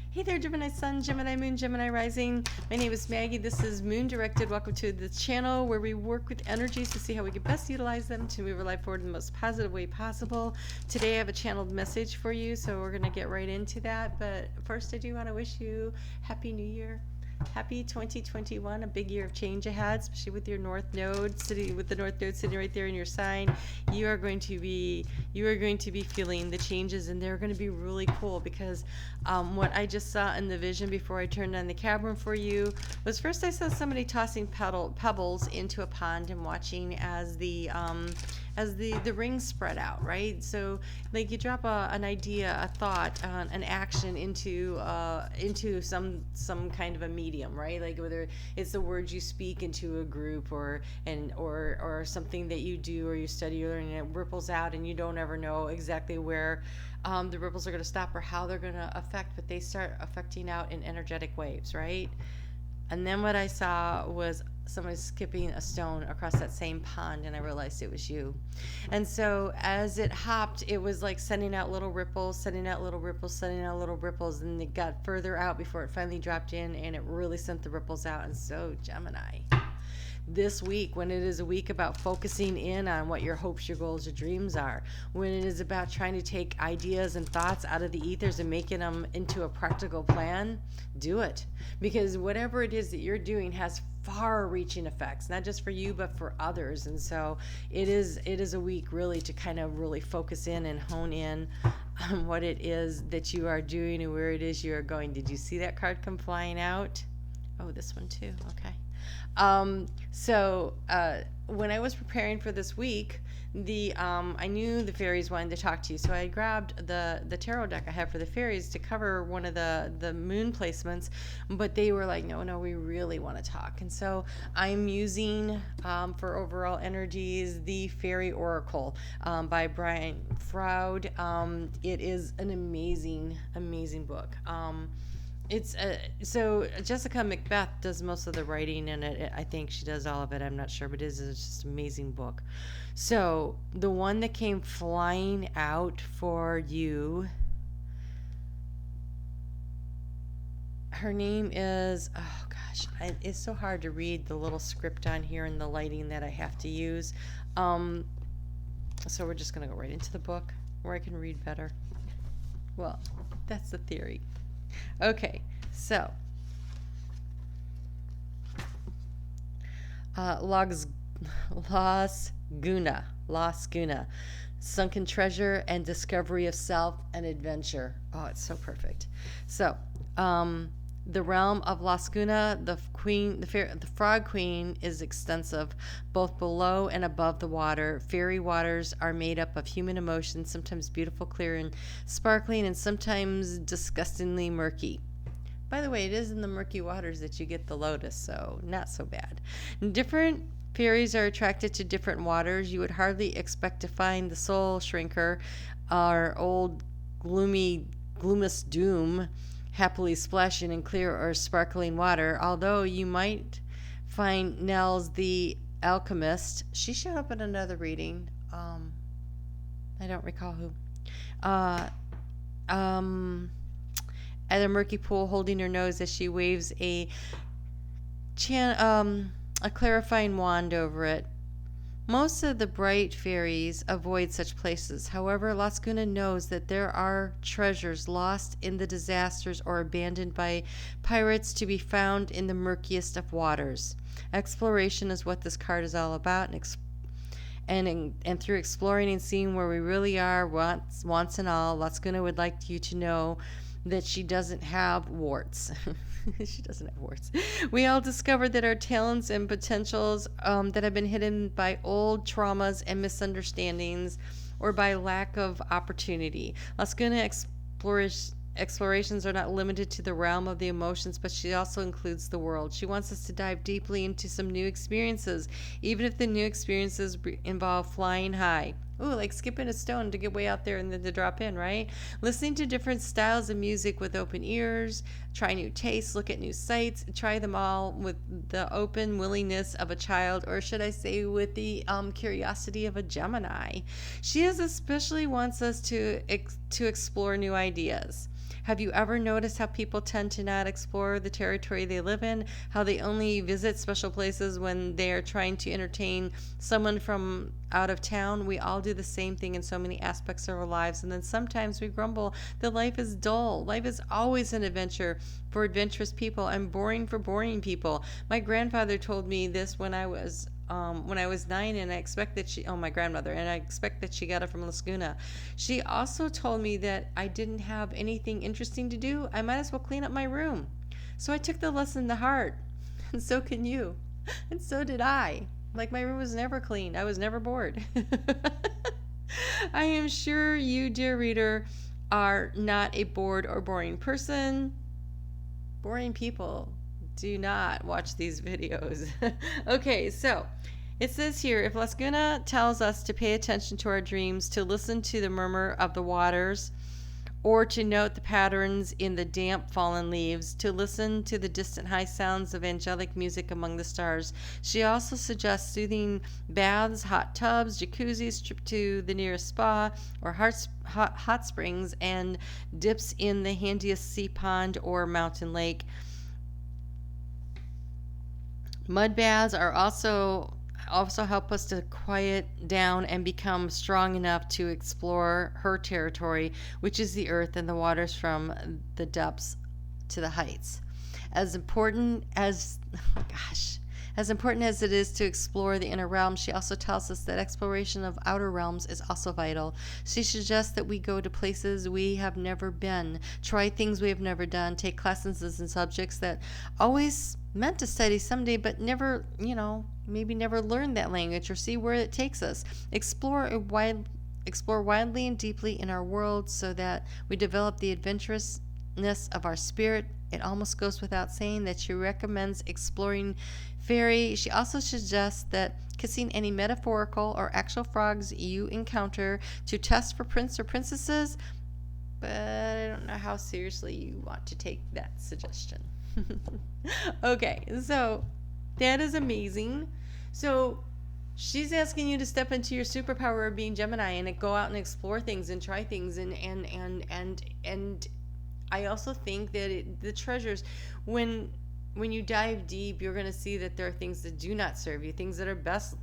Hey there, Gemini Sun, Gemini Moon, Gemini Rising. My name is Maggie. This is Moon Directed. Welcome to the channel where we work with energies to see how we can best utilize them to move our life forward in the most positive way possible. Today I have a channeled message for you, so we're going to get right into that. But first, I do want to wish you Happy New Year. Happy 2021, a big year of change ahead, especially with your North Node sitting right there in your sign. You are going to be feeling the changes, and they're going to be really cool because what I just saw in the vision before I turned on the camera for you was first I saw somebody tossing pebbles into a pond and watching as the rings spread out, right? So like you drop an idea, a thought, an action into some kind of a medium, right? Like whether it's the words you speak into a group or something that you do or you study or learn, and it ripples out, and you don't ever know exactly where the ripples are going to stop or how they're going to affect, but they start affecting out in energetic waves, right? And then what I saw was somebody skipping a stone across that same pond, and I realized it was you. And so as it hopped, it was like sending out little ripples, sending out little ripples, sending out little ripples, and it got further out before it finally dropped in, and it really sent the ripples out. And so Gemini, this week, when it is a week about focusing in on what your hopes, your goals, your dreams are, when it is about trying to take ideas and thoughts out of the ethers and making them into a practical plan, do it. Because whatever it is that you're doing has far-reaching effects, not just for you, but for others. And so it is a week really to kind of really focus in and hone in on what it is that you are doing and where it is you are going. Did you see that card come flying out? Oh, this one too. Okay. When I was preparing for this week, I knew the fairies wanted to talk to you, so I grabbed the tarot deck I have for the fairies to cover one of the moon placements, but they were like, no, we really want to talk. And so I'm using, for overall energies, the Fairy Oracle by Brian Froud. It is an amazing book. So Jessica Macbeth does most of the writing in it. I think she does all of it. I'm not sure, but it's just an amazing book. So the one that came flying out for you, her name is, oh gosh, it's so hard to read the little script on here and the lighting that I have to use. So we're just going to go right into the book where I can read better. Well, that's the theory. Okay, so Las Guna, sunken treasure and discovery of self and adventure. Oh, it's so perfect. So, the realm of Las Guna, the frog queen, is extensive, both below and above the water. Fairy waters are made up of human emotions, sometimes beautiful, clear, and sparkling, and sometimes disgustingly murky. By the way, it is in the murky waters that you get the lotus, so not so bad. Different fairies are attracted to different waters. You would hardly expect to find the soul shrinker, or old gloomous doom, happily splashing in clear or sparkling water, although you might find Nels the alchemist. She showed up in another reading. I don't recall who. At a murky pool, holding her nose as she waves a clarifying wand over it. Most of the bright fairies avoid such places. However, Las Guna knows that there are treasures lost in the disasters or abandoned by pirates to be found in the murkiest of waters. Exploration is what this card is all about, and through exploring and seeing where we really are, wants and all, Las Guna would like you to know that she doesn't have warts. She doesn't have warts. We all discovered that our talents and potentials that have been hidden by old traumas and misunderstandings or by lack of opportunity. Las Guna explorations are not limited to the realm of the emotions, but she also includes the world. She wants us to dive deeply into some new experiences, even if the new experiences involve flying high. Ooh, like skipping a stone to get way out there and then to drop in, right? Listening to different styles of music with open ears, try new tastes, look at new sights, try them all with the open willingness of a child, or should I say with the curiosity of a Gemini. She especially wants us to explore new ideas. Have you ever noticed how people tend to not explore the territory they live in? How they only visit special places when they are trying to entertain someone from out of town? We all do the same thing in so many aspects of our lives, and then sometimes we grumble that life is dull. Life is always an adventure for adventurous people and boring for boring people. My grandfather told me this when I was 9, and I expect that my grandmother, and I expect that she got it from Lascuna. She also told me that I didn't have anything interesting to do. I might as well clean up my room. So I took the lesson to heart, and so can you, and so did I. Like, my room was never clean. I was never bored. I am sure you, dear reader, are not a bored or boring person. Boring people do not watch these videos. Okay, so it says here, if Lascuna tells us to pay attention to our dreams, to listen to the murmur of the waters, or to note the patterns in the damp fallen leaves, to listen to the distant high sounds of angelic music among the stars. She also suggests soothing baths, hot tubs, jacuzzis, trip to the nearest spa or hot springs, and dips in the handiest sea pond or mountain lake. Mud baths are also help us to quiet down and become strong enough to explore her territory, which is the earth and the waters from the depths to the heights. As important as it is to explore the inner realms, she also tells us that exploration of outer realms is also vital. She suggests that we go to places we have never been, try things we have never done, take classes in subjects that always meant to study someday, but never, maybe never learn that language or see where it takes us. Explore widely and deeply in our world so that we develop the adventurousness of our spirit. It almost goes without saying that she recommends exploring fairy. She also suggests that kissing any metaphorical or actual frogs you encounter to test for prince or princesses, but I don't know how seriously you want to take that suggestion. Okay, so that is amazing. So she's asking you to step into your superpower of being Gemini and go out and explore things and try things, and I also think that the treasures, when you dive deep, you're going to see that there are things that do not serve you, things that are best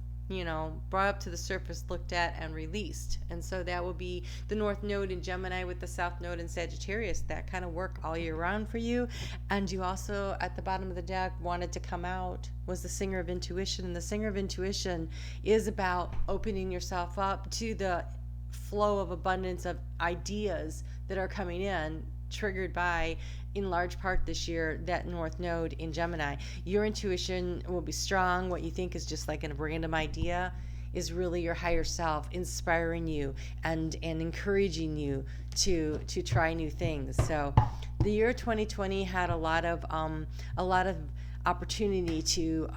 brought up to the surface, looked at, and released. And so that will be the North Node in Gemini with the South Node in Sagittarius. That kind of work all year round for you. And you also, at the bottom of the deck, wanted to come out was the Singer of Intuition. And the Singer of Intuition is about opening yourself up to the flow of abundance of ideas that are coming in, triggered by, in large part this year, that North Node in Gemini. Your intuition will be strong. What you think is just like a random idea is really your higher self inspiring you and encouraging you to try new things. So the year 2020 had a lot of opportunity to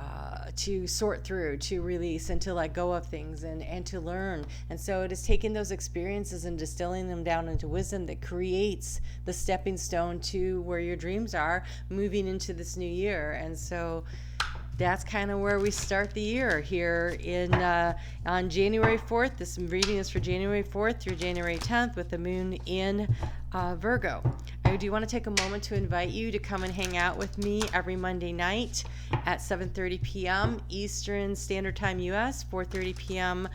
sort through, to release, and to let go of things, and to learn. And so it is taking those experiences and distilling them down into wisdom that creates the stepping stone to where your dreams are moving into this new year. And so that's kind of where we start the year here on January 4th. This reading is for January 4th through January 10th with the moon in Virgo. I do want to take a moment to invite you to come and hang out with me every Monday night at 7:30 p.m. Eastern Standard Time US, 4:30 p.m.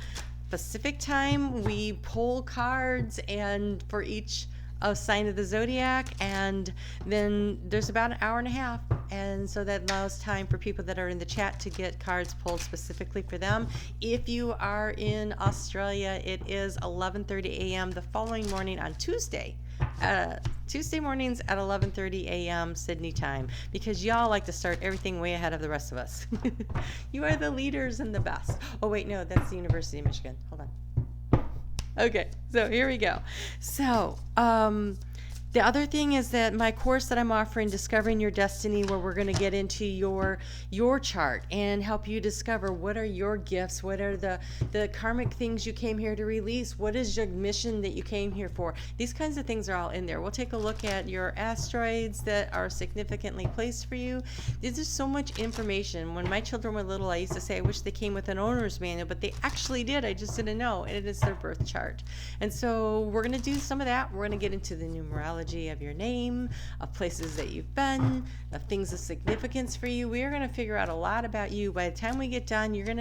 Pacific Time. We pull cards and for each sign of the zodiac, and then there's about an hour and a half, and so that allows time for people that are in the chat to get cards pulled specifically for them. If you are in Australia, it is 11:30 a.m. the following morning on Tuesday mornings at 11:30 a.m. Sydney time, because y'all like to start everything way ahead of the rest of us. You are the leaders and the best. Oh wait, no, that's the University of Michigan. Hold on. Okay, so here we go. So, the other thing is that my course that I'm offering, Discovering Your Destiny, where we're going to get into your chart and help you discover what are your gifts, what are the karmic things you came here to release, what is your mission that you came here for. These kinds of things are all in there. We'll take a look at your asteroids that are significantly placed for you. There's just so much information. When my children were little, I used to say I wish they came with an owner's manual, but they actually did. I just didn't know, and it is their birth chart. And so we're going to do some of that. We're going to get into the numerology numerology of your name, of places that you've been, of things of significance for you. We are going to figure out a lot about you. By the time we get done, you're going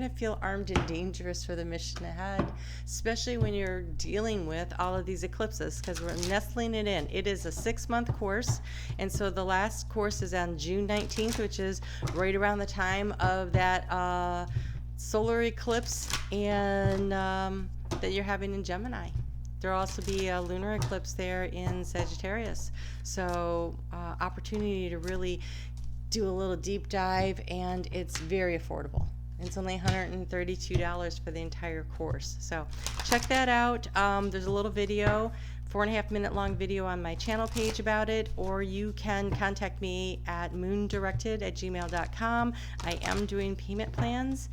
to feel armed and dangerous for the mission ahead, especially when you're dealing with all of these eclipses, because we're nestling it in. It is a 6-month course, and so the last course is on June 19th, which is right around the time of that solar eclipse and that you're having in Gemini. There'll also be a lunar eclipse there in Sagittarius. So opportunity to really do a little deep dive, and it's very affordable. It's only $132 for the entire course. So check that out. There's a little video, 4.5-minute long video on my channel page about it, or you can contact me at moondirected@gmail.com. I am doing payment plans,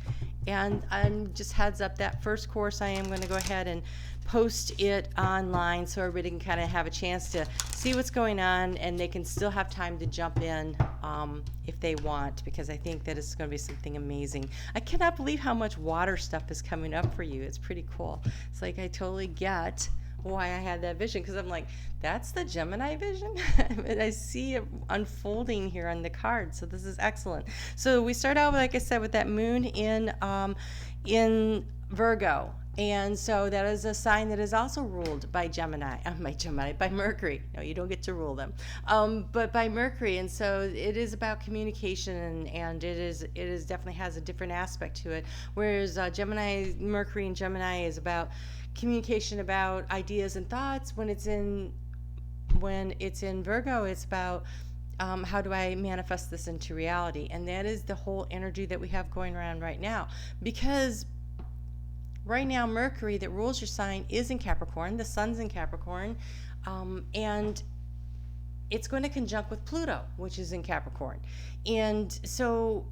and just heads up, that first course I am going to go ahead and post it online so everybody can kind of have a chance to see what's going on, and they can still have time to jump in if they want, because I think that it's going to be something amazing. I cannot believe how much water stuff is coming up for you. It's pretty cool. It's like I totally get why I had that vision, because I'm like, that's the Gemini vision. And I see it unfolding here on the card, so this is excellent. So we start out, like I said, with that moon in Virgo. And so that is a sign that is also ruled by by Mercury. No, you don't get to rule them, but by Mercury. And so it is about communication, and it is definitely has a different aspect to it. Whereas Mercury and Gemini is about communication, about ideas and thoughts. When it's in Virgo, it's about how do I manifest this into reality? And that is the whole energy that we have going around right now, because right now, Mercury, that rules your sign, is in Capricorn. The sun's in Capricorn, and it's going to conjunct with Pluto, which is in Capricorn. And so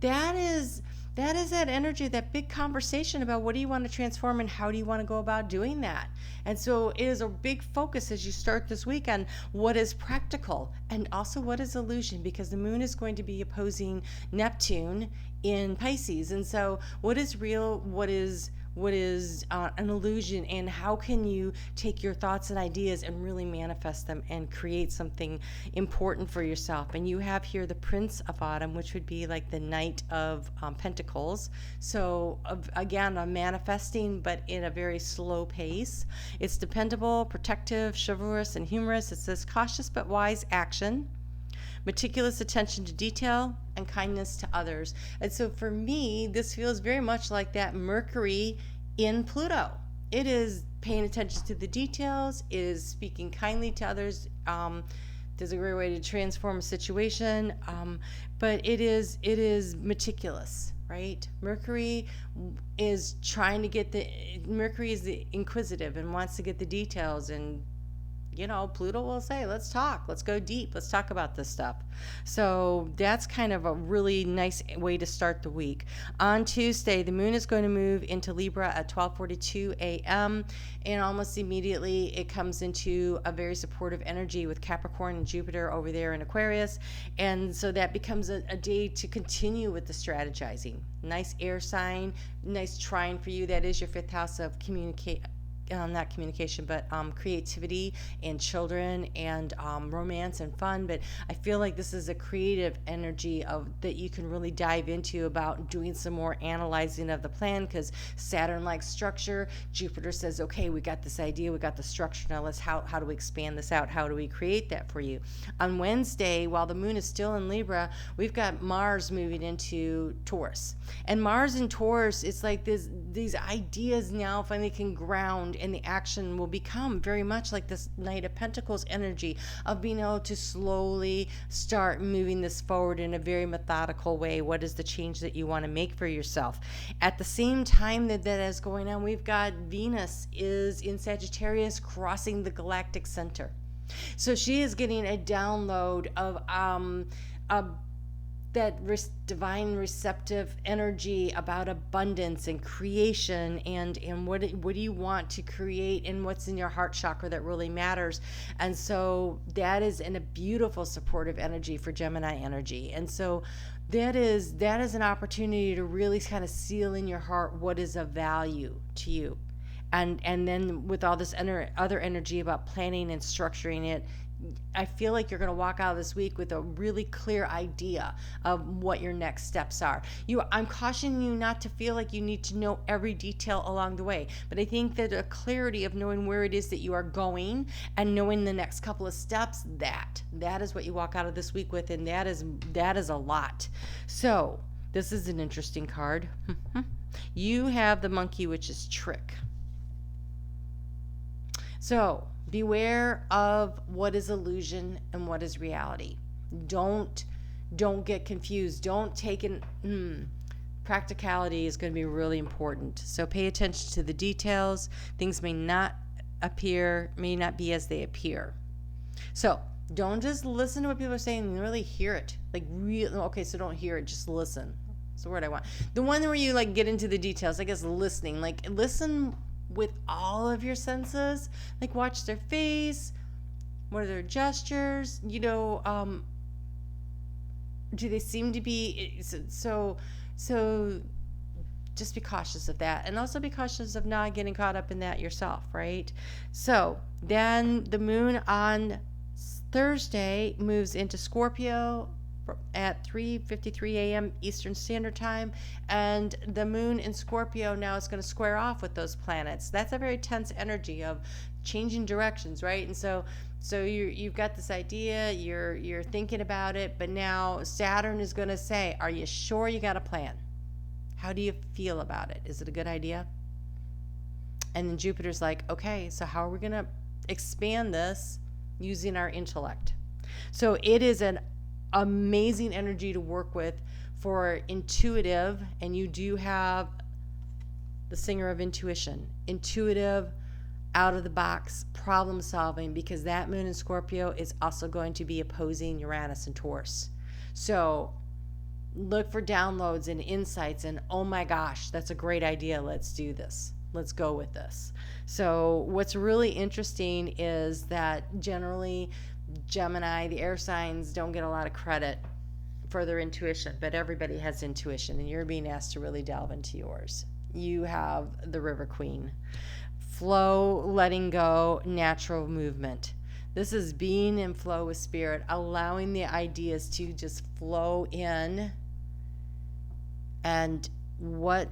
that is that energy, that big conversation about what do you want to transform and how do you want to go about doing that. And so it is a big focus as you start this week on what is practical and also what is illusion, because the moon is going to be opposing Neptune in Pisces. And so what is real, what is an illusion, and how can you take your thoughts and ideas and really manifest them and create something important for yourself. And you have here the Prince of Autumn, which would be like the Knight of Pentacles. So again, I'm manifesting, but in a very slow pace. It's dependable, protective, chivalrous, and humorous. It says cautious but wise action, meticulous attention to detail, and kindness to others. And so for me, this feels very much like that Mercury in Pluto. It is paying attention to the details, it is speaking kindly to others. There's a great way to transform a situation, but it is meticulous, right? Mercury is Mercury is the inquisitive and wants to get the details, and Pluto will say, let's talk, let's go deep, let's talk about this stuff. So that's kind of a really nice way to start the week. On Tuesday, the moon is going to move into Libra at 12:42 a.m. and almost immediately it comes into a very supportive energy with Capricorn and Jupiter over there in Aquarius. And so that becomes a day to continue with the strategizing. Nice air sign, nice trine for you. That is your 5th house of not communication, but creativity and children and romance and fun. But I feel like this is a creative energy that you can really dive into about doing some more analyzing of the plan, because Saturn likes structure. Jupiter says, okay, we got this idea, we got the structure, now how do we expand this out? How do we create that for you? On Wednesday, while the moon is still in Libra, we've got Mars moving into Taurus. And Mars in Taurus, it's like these ideas now finally can ground, and the action will become very much like this Knight of Pentacles energy of being able to slowly start moving this forward in a very methodical way. What is the change that you want to make for yourself? At the same time that is going on, we've got Venus is in Sagittarius crossing the galactic center. So she is getting a download of that divine receptive energy about abundance and creation, and what do you want to create, and what's in your heart chakra that really matters. And so that is in a beautiful supportive energy for Gemini energy. And so that is an opportunity to really kind of seal in your heart what is of value to you. And then with all this other energy about planning and structuring it, I feel like you're going to walk out of this week with a really clear idea of what your next steps are. I'm cautioning you not to feel like you need to know every detail along the way, but I think that a clarity of knowing where it is that you are going and knowing the next couple of steps, that is what you walk out of this week with, and that is a lot. So this is an interesting card. You have the monkey, which is trick. So beware of what is illusion and what is reality. Don't get confused. Don't take practicality is going to be really important. So pay attention to the details. Things may not be as they appear. So don't just listen to what people are saying and really hear it. Okay, so don't hear it, just listen. That's the word I want. The one where you get into the details, I guess listening. Listen with all of your senses, watch their face, what are their gestures, do they seem to be so just be cautious of that, and also be cautious of not getting caught up in that yourself, right? So then the moon on Thursday moves into Scorpio at 3:53 a.m. Eastern Standard Time, and the moon in Scorpio now is going to square off with those planets. That's a very tense energy of changing directions, right? And so you've got this idea, you're thinking about it, but now Saturn is going to say, are you sure you got a plan? How do you feel about it? Is it a good idea? And then Jupiter's like, okay, so how are we going to expand this using our intellect? So it is an amazing energy to work with for intuitive, and you do have the singer of intuitive, out of the box problem solving, because that moon in Scorpio is also going to be opposing Uranus and Taurus. So look for downloads and insights and, oh my gosh, that's a great idea, let's do this, let's go with this. So what's really interesting is that generally Gemini, the air signs, don't get a lot of credit for their intuition, but everybody has intuition, and you're being asked to really delve into yours. You have the River Queen. Flow, letting go, natural movement. This is being in flow with spirit, allowing the ideas to just flow in, and what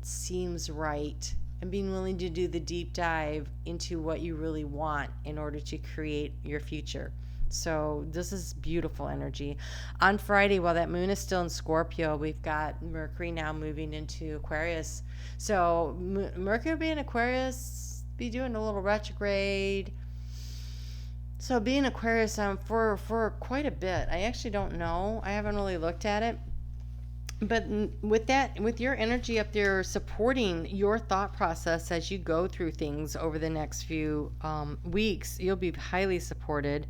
seems right, and being willing to do the deep dive into what you really want in order to create your future. So this is beautiful energy. On Friday, while that moon is still in Scorpio, we've got Mercury now moving into Aquarius. So Mercury will be in Aquarius, be doing a little retrograde. So being Aquarius for quite a bit. I actually don't know. I haven't really looked at it. But with your energy up there supporting your thought process as you go through things over the next few weeks, you'll be highly supported.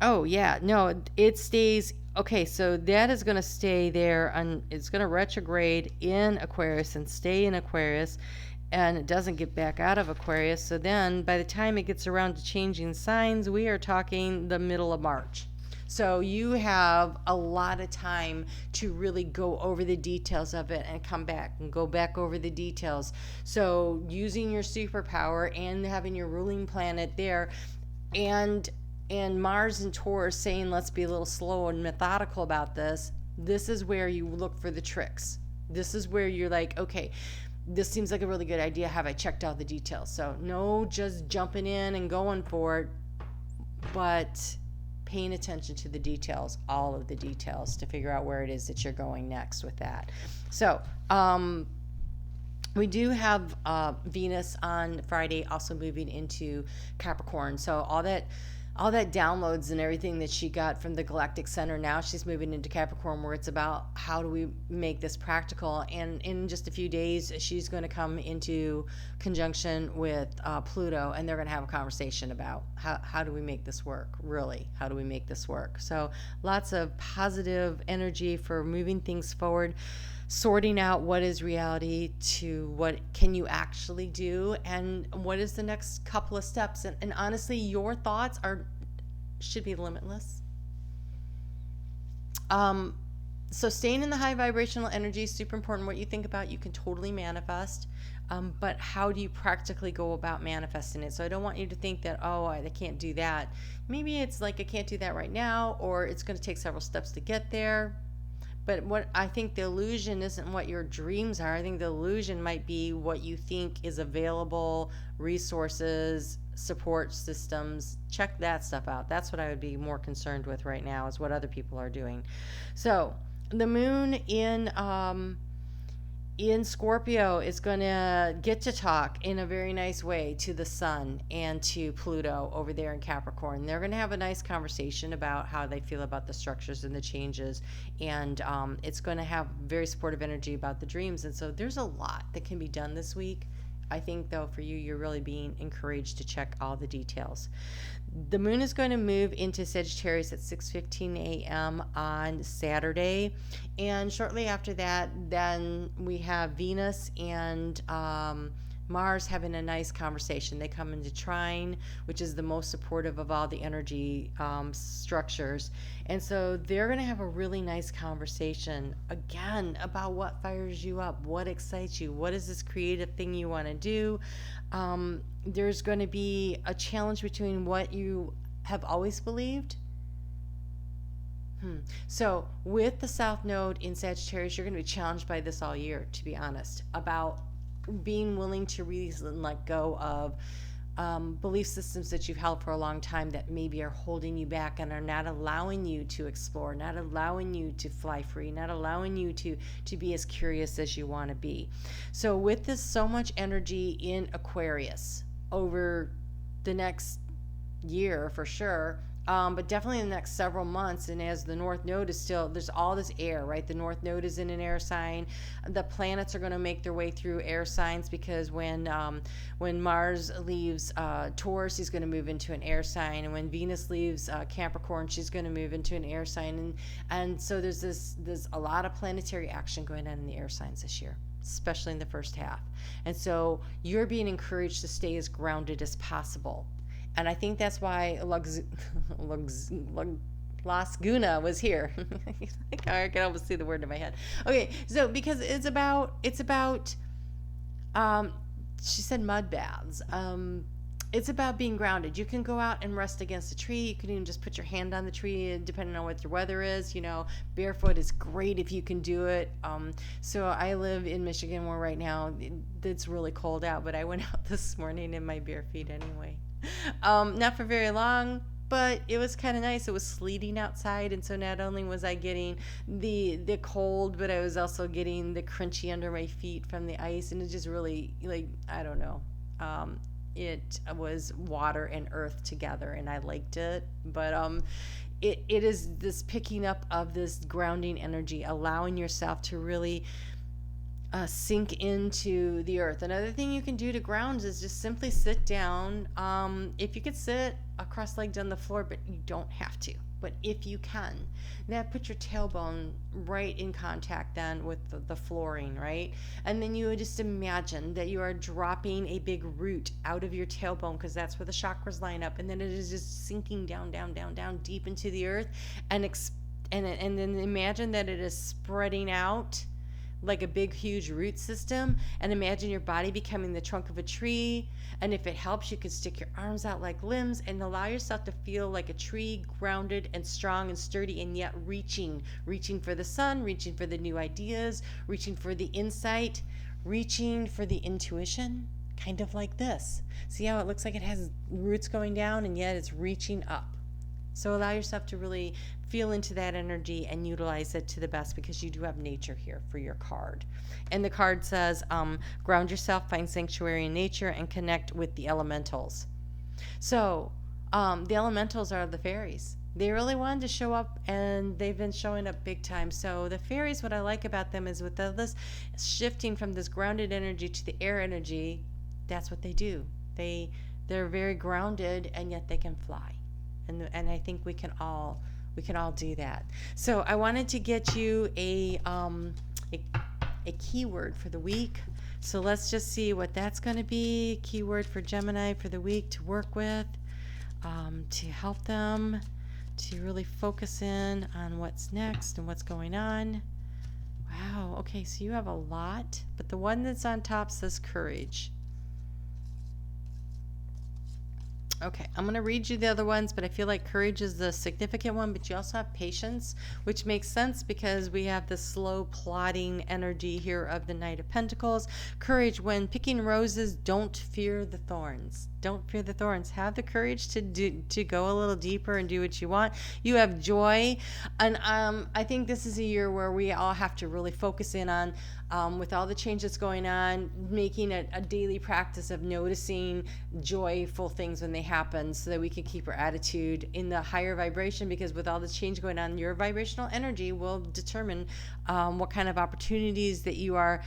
Oh, yeah. No, it stays. Okay, so that is going to stay there, and it's going to retrograde in Aquarius and stay in Aquarius, and it doesn't get back out of Aquarius. So then by the time it gets around to changing signs, we are talking the middle of March. So you have a lot of time to really go over the details of it and come back and go back over the details. So using your superpower and having your ruling planet there, and Mars and Taurus saying, let's be a little slow and methodical about this. This is where you look for the tricks. This is where you're like, okay, this seems like a really good idea. Have I checked out the details? So no just jumping in and going for it, but paying attention to the details, all of the details, to figure out where it is that you're going next with that. So we do have Venus on Friday also moving into Capricorn. So all that downloads and everything that she got from the Galactic Center, now she's moving into Capricorn, where it's about how do we make this practical. And in just a few days, she's going to come into conjunction with Pluto, and they're going to have a conversation about how do we make this work, really? How do we make this work? So lots of positive energy for moving things forward, sorting out what is reality to what can you actually do, and what is the next couple of steps. And honestly, your thoughts should be limitless. So staying in the high vibrational energy is super important. What you think about, you can totally manifest. But how do you practically go about manifesting it? So I don't want you to think that, oh, I can't do that. Maybe it's like, I can't do that right now, or it's going to take several steps to get there. But what I think the illusion isn't what your dreams are. I think the illusion might be what you think is available, resources, support systems. Check that stuff out. That's what I would be more concerned with right now, is what other people are doing. So the moon in Scorpio is going to get to talk in a very nice way to the sun and to Pluto over there in Capricorn. They're going to have a nice conversation about how they feel about the structures and the changes. And it's going to have very supportive energy about the dreams. And so there's a lot that can be done this week. I think, though, for you, you're really being encouraged to check all the details. The moon is going to move into Sagittarius at 6:15 a.m. on Saturday. And shortly after that, then we have Venus and Mars having a nice conversation. They come into trine, which is the most supportive of all the energy structures. And so they're going to have a really nice conversation, again, about what fires you up, what excites you, what is this creative thing you want to do. There's going to be a challenge between what you have always believed. So with the South Node in Sagittarius, you're going to be challenged by this all year, to be honest, about being willing to release and let go of belief systems that you've held for a long time that maybe are holding you back and are not allowing you to explore, not allowing you to fly free, not allowing you to be as curious as you want to be. So with this so much energy in Aquarius over the next year for sure, but definitely in the next several months, and as the North Node is still, there's all this air, right? The North Node is in an air sign. The planets are going to make their way through air signs, because when Mars leaves Taurus, he's going to move into an air sign, and when Venus leaves Capricorn, she's going to move into an air sign, and so there's a lot of planetary action going on in the air signs this year, especially in the first half. And so you're being encouraged to stay as grounded as possible. And I think that's why Las Guna was here. I can almost see the word in my head. Okay, so because it's about she said mud baths. It's about being grounded. You can go out and rest against a tree. You can even just put your hand on the tree, depending on what your weather is. Barefoot is great if you can do it. So I live in Michigan, where right now it's really cold out, but I went out this morning in my bare feet anyway. Not for very long, but it was kind of nice. It was sleeting outside, and so not only was I getting the cold, but I was also getting the crunchy under my feet from the ice, and it just really, I don't know. It was water and earth together, and I liked it. But it is this picking up of this grounding energy, allowing yourself to really sink into the earth. Another thing you can do to ground is just simply sit down. If you could sit cross-legged on the floor, but you don't have to. But if you can, now put your tailbone right in contact then with the flooring, right? And then you would just imagine that you are dropping a big root out of your tailbone, because that's where the chakras line up, and then it is just sinking down, down, down, down deep into the earth, and then imagine that it is spreading out like a big, huge root system, and imagine your body becoming the trunk of a tree. And if it helps, you can stick your arms out like limbs and allow yourself to feel like a tree, grounded and strong and sturdy, and yet reaching for the sun, reaching for the new ideas, reaching for the insight, reaching for the intuition, kind of like this. See how it looks like it has roots going down, and yet it's reaching up. So allow yourself to really feel into that energy and utilize it to the best, because you do have nature here for your card. And the card says, ground yourself, find sanctuary in nature, and connect with the elementals. So the elementals are the fairies. They really wanted to show up, and they've been showing up big time. So the fairies, what I like about them is with this shifting from this grounded energy to the air energy, that's what they do. They're very grounded, and yet they can fly. And I think we can all do that. So I wanted to get you a keyword for the week. So let's just see what that's going to be. Keyword for Gemini for the week to work with, to help them to really focus in on what's next and what's going on. Wow, okay, so you have a lot, but the one that's on top says courage. Okay, I'm going to read you the other ones, but I feel like courage is the significant one, but you also have patience, which makes sense because we have the slow plodding energy here of the Knight of Pentacles. Courage, when picking roses, don't fear the thorns. Don't fear the thorns. Have the courage to go a little deeper and do what you want. You have joy, and I think this is a year where we all have to really focus in on, with all the change that's going on, making it a daily practice of noticing joyful things when they happen, so that we can keep our attitude in the higher vibration. Because with all the change going on, your vibrational energy will determine what kind of opportunities that you are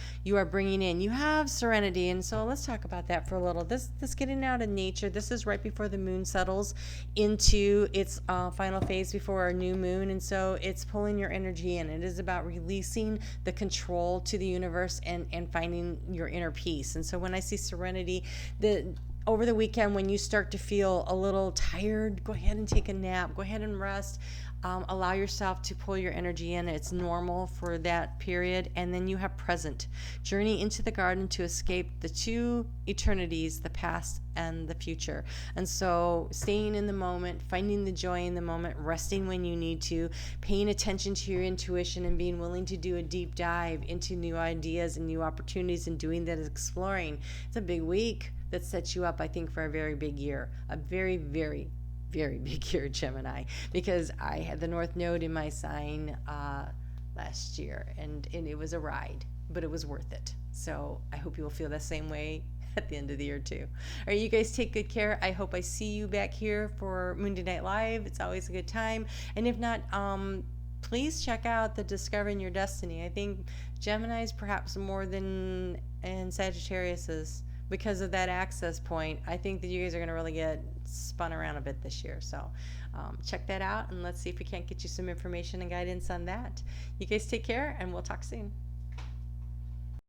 bringing in. You have serenity, and so let's talk about that for a little. This getting out in nature. This is right before the moon settles into its final phase before our new moon, and so it's pulling your energy in. It is about releasing the control to the universe and finding your inner peace. And so when I see serenity, over the weekend, when you start to feel a little tired, go ahead and take a nap. Go ahead and rest. Allow yourself to pull your energy in. It's normal for that period. And then you have present. Journey into the garden to escape the two eternities, the past and the future. And so staying in the moment, finding the joy in the moment, resting when you need to, paying attention to your intuition, and being willing to do a deep dive into new ideas and new opportunities, and doing that, exploring. It's a big week that sets you up, I think, for a very big year. A very, very, very big year, Gemini, because I had the North Node in my sign last year, and it was a ride, but it was worth it. So I hope you will feel the same way at the end of the year too. All right, you guys take good care. I hope I see you back here for Monday Night Live. It's always a good time. And if not, please check out the Discovering Your Destiny. I think Gemini's perhaps more than and Sagittarius's, because of that access point. I think that you guys are going to really get spun around a bit this year. So check that out, and let's see if we can't get you some information and guidance on that. You guys take care, and we'll talk soon.